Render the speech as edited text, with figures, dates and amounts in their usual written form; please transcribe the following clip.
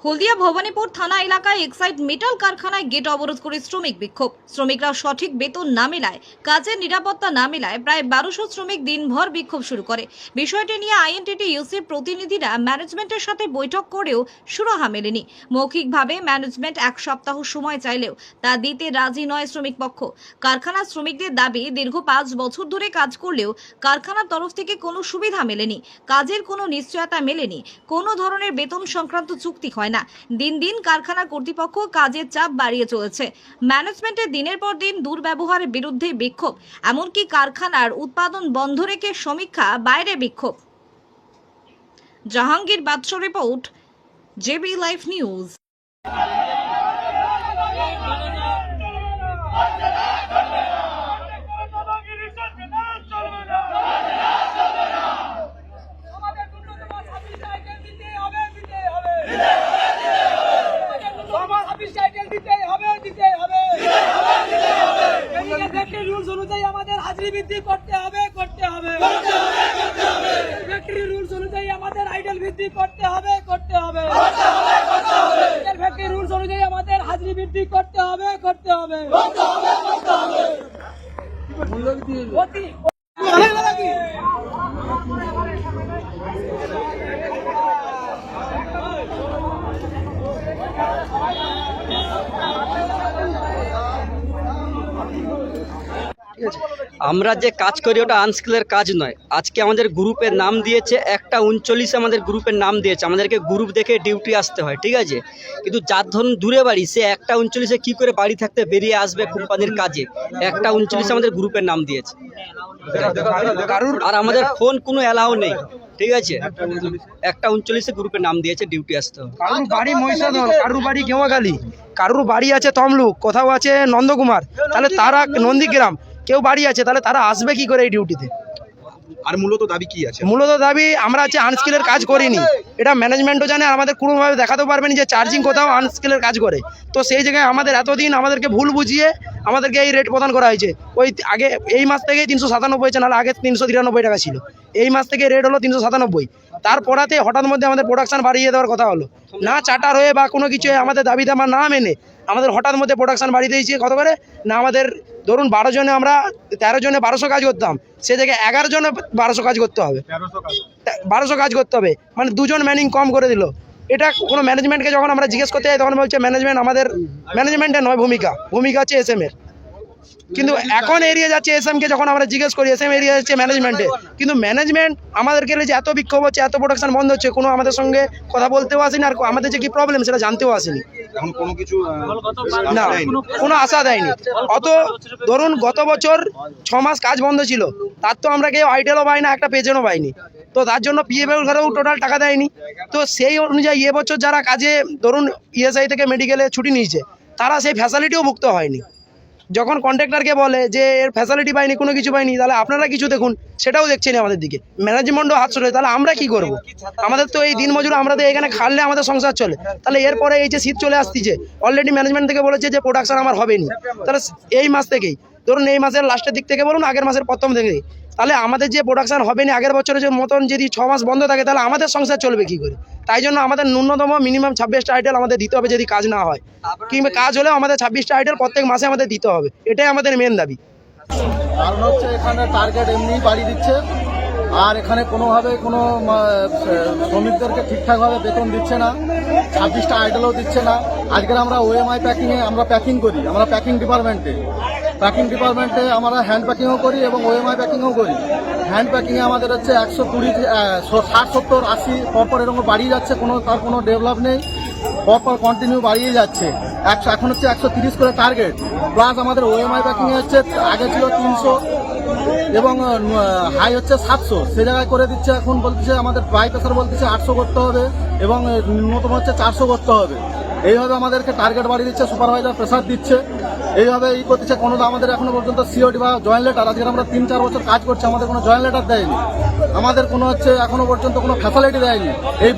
হলদিয়া ভবানীপুর থানা এলাকায় Exide metal কারখানায় গেট অবরোধ করে শ্রমিক বিক্ষোভ। শ্রমিকরা সঠিক বেতন না মেলায়, কাজের নিরাপত্তা না মেলায় প্রায় 1200 শ্রমিক দিনভর বিক্ষোভ শুরু করে। বিষয়টি নিয়ে আইএনটিটিইউসির প্রতিনিধিরা ম্যানেজমেন্টের সাথে বৈঠক করেও সুরাহা মেলেনি। মৌখিকভাবে ম্যানেজমেন্ট এক সপ্তাহ সময় চাইলেও তা দিতে রাজি নয় শ্রমিক পক্ষ। কারখানার শ্রমিকদের দাবি, দীর্ঘ 5 বছর ধরে কাজ করলেও কারখানার তরফ থেকে কোনো সুবিধা মেলেনি, কাজের কোনো নিশ্চয়তা মেলেনি, কোনো ধরনের বেতন সংক্রান্ত চুক্তি হয় না। দিন দিন কারখানা কর্তৃপক্ষ কাজের চাপ বাড়িয়ে চলেছে। ম্যানেজমেন্টের দিনের পর দিন দুর্ব্যবহারের বিরুদ্ধে বিক্ষোভ, এমনকি কারখানার উৎপাদন বন্ধ রেখে সমীক্ষা বাইরে বিক্ষোভ। জাহাঙ্গীর বাদশা রিপোর্ট, জেবি লাইভ নিউজ। আমাদের হাজিরি বৃদ্ধি করতে হবে। ফ্যাক্টরি রুলস অনুযায়ী আমাদের আইডল বৃদ্ধি করতে হবে। ফ্যাক্টরি রুলস অনুযায়ী আমাদের হাজিরি বৃদ্ধি করতে হবে। আমরা যে কাজ করি ওটা আনস্কিলের কাজ নয়। আজকে আমাদের গ্রুপের নাম দিয়েছে 1:39 আমাদের গ্রুপের নাম দিয়েছে, আমাদেরকে গ্রুপ দেখে ডিউটি আসতে হয়, ঠিক আছে। কিন্তু যার ধরুন দূরে বাড়ি, সে 1:39 কি করে বাড়ি থাকতে বেরিয়ে আসবে কোম্পানির কাজে? 1:39 আমাদের গ্রুপের নাম দিয়েছে, আর আমাদের ফোন কোনো অ্যালাউ নেই, ঠিক আছে। 1:39 গ্রুপের নাম দিয়েছে, ডিউটি আসতে হবে। কারুর বাড়ি মহিষাদল, কারুর বাড়ি গেওয়াগালি, কারুর বাড়ি আছে তমলুক, কোথাও আছে নন্দকুমার, তাহলে তারা নন্দীগ্রাম, কেউ বাড়ি আছে, তাহলে তারা আসবে কি করে এই ডিউটিতে? আর মূলত দাবি কি আছে? মূলত দাবি, আমরা আছে আনস্কিলের কাজ করিনি, এটা ম্যানেজমেন্টও জানে, আর আমাদের কোনোভাবে দেখাতে পারবেনি যে চার্জিং কোথাও আনস্কিলের কাজ করে। তো সেই জায়গায় আমাদের এতদিন আমাদেরকে ভুল বুঝিয়ে আমাদেরকে এই রেট প্রদান করা হয়েছে। ওই আগে এই মাস থেকেই 397 হয়েছে, নাহলে আগে 393 টাকা ছিল। এই মাস থেকে রেট হলো 397। তারপরাতে হঠাৎ মধ্যে আমাদের প্রোডাকশন বাড়িয়ে দেওয়ার কথা হলো, না চার্টার হয়ে বা কোনো কিছু আমাদের দাবি দামা না মেনে আমাদের হঠাৎ মধ্যে প্রোডাকশন বাড়িয়ে দিয়েছে। কত করে না, আমাদের ধরুন 12 জনে আমরা 13 জনে 1200 কাজ করতাম, সে জায়গায় 11 জনে 1200 কাজ করতে হবে, 1200 কাজ করতে হবে, মানে 2 জন ম্যানিং কম করে দিল। এটা কোনো ম্যানেজমেন্টকে যখন আমরা জিজ্ঞেস করতে যাই তখন বলছে ম্যানেজমেন্ট, আমাদের ম্যানেজমেন্টের নয়, ভূমিকা হচ্ছে এসএম এর। কিন্তু এখন এরিয়া যাচ্ছে এসএমকে, যখন আমরা জিজ্ঞেস করি এসএম এরিয়া যাচ্ছে ম্যানেজমেন্টে। কিন্তু ম্যানেজমেন্ট আমাদেরকে যে এত বিক্ষোভ হচ্ছে, এত প্রোডাকশন বন্ধ হচ্ছে, কোনো আমাদের সঙ্গে কথা বলতেও আসেনি, আর আমাদের যে কি প্রবলেম সেটা জানতেও আসেনি, না কোনো আশা দেয়নি। অত ধরুন গত বছর 6 মাস কাজ বন্ধ ছিল, তার তো আমরা কেউ আইটেলও পাই না, একটা পেজেনও পাইনি, তো তার জন্য পিএফের ঘরেও টোটাল টাকা দেয়নি। তো সেই অনুযায়ী এবছর যারা কাজে ধরুন ইএসআই থেকে মেডিকেলে ছুটি নিয়েছে, তারা সেই ফ্যাসিলিটিও ভুক্ত হয়নি। যখন কন্ট্রাক্টরকে বলে যে এর ফ্যাসিলিটি পাইনি, কোনো কিছু পাইনি, তাহলে আপনারা কিছু দেখুন, সেটাও দেখছেন আমাদের দিকে, ম্যানেজমেন্টও হাত সরে। তাহলে আমরা কি করব? আমাদের তো এই দিন মজুর, আমরা তো এখানে খাটলে আমাদের সংসার চলে। তাহলে এরপরে এই যে শীত চলে আসতেছে, অলরেডি ম্যানেজমেন্ট থেকে বলেছে যে প্রোডাকশন আমার হবেনি, তাহলে এই মাস থেকেই ধরুন, এই মাসের লাস্টের দিক থেকে বলুন, আগের মাসের প্রথম থেকেই, তাহলে আমাদের যে প্রোডাকশন হবেনি আগের বছরের যে মতন, যদি 6 মাস বন্ধ থাকে, তাহলে আমাদের সংসার চলবে কি করে? তাই জন্য আমাদের ন্যূনতম মিনিমাম 26টা আইটেল আমাদের দিতে হবে, যদি কাজ না হয়, কিংবা কাজ হলেও আমাদের 26টা আইটেল প্রত্যেক মাসে আমাদের দিতে হবে। এটাই আমাদের মেন দাবি। কারণ হচ্ছে এখানে টার্গেট এমনি বাড়িয়ে দিচ্ছে, আর এখানে কোনোভাবে কোনো শ্রমিকদেরকে ঠিকঠাকভাবে বেতন দিচ্ছে না, 26টা আইটেলও দিচ্ছে না। আজকের আমরা ওএমআই প্যাকিংয়ে আমরা প্যাকিং করি, আমরা প্যাকিং ডিপার্টমেন্টে আমরা হ্যান্ড প্যাকিংও করি এবং ওএমআই প্যাকিংও করি। হ্যান্ড প্যাকিংয়ে আমাদের হচ্ছে 120, 60, 70, 80 পরপর এরকম বাড়িয়ে যাচ্ছে, তার কোনো ডেভেলপ নেই, পরপর কন্টিনিউ বাড়িয়ে যাচ্ছে। এখন হচ্ছে 130 করে টার্গেট, প্লাস আমাদের ওএমআই প্যাকিংয়ে হচ্ছে আগে ছিল 300 এবং হাই হচ্ছে 700, সে জায়গায় করে দিচ্ছে। এখন বলতেছে আমাদের প্রায় প্রেসার বলতেছে 800 করতে হবে এবং ন্যূনতম হচ্ছে 400 করতে হবে। এইভাবে আমাদেরকে টার্গেট বাড়িয়ে দিচ্ছে, সুপারভাইজার প্রেসার দিচ্ছে, এইভাবে করতেছে। কোনো আমাদের এখনো পর্যন্ত সিওডি বা জয়েন্ট লেটার, আজকে আমরা 3-4 বছর কাজ করছি, আমাদের কোনো জয়েন্ট লেটার দেয়নি, আমাদের কোনো হচ্ছে এখনো পর্যন্ত কোনো ফ্যাসিলিটি দেয়নি। এই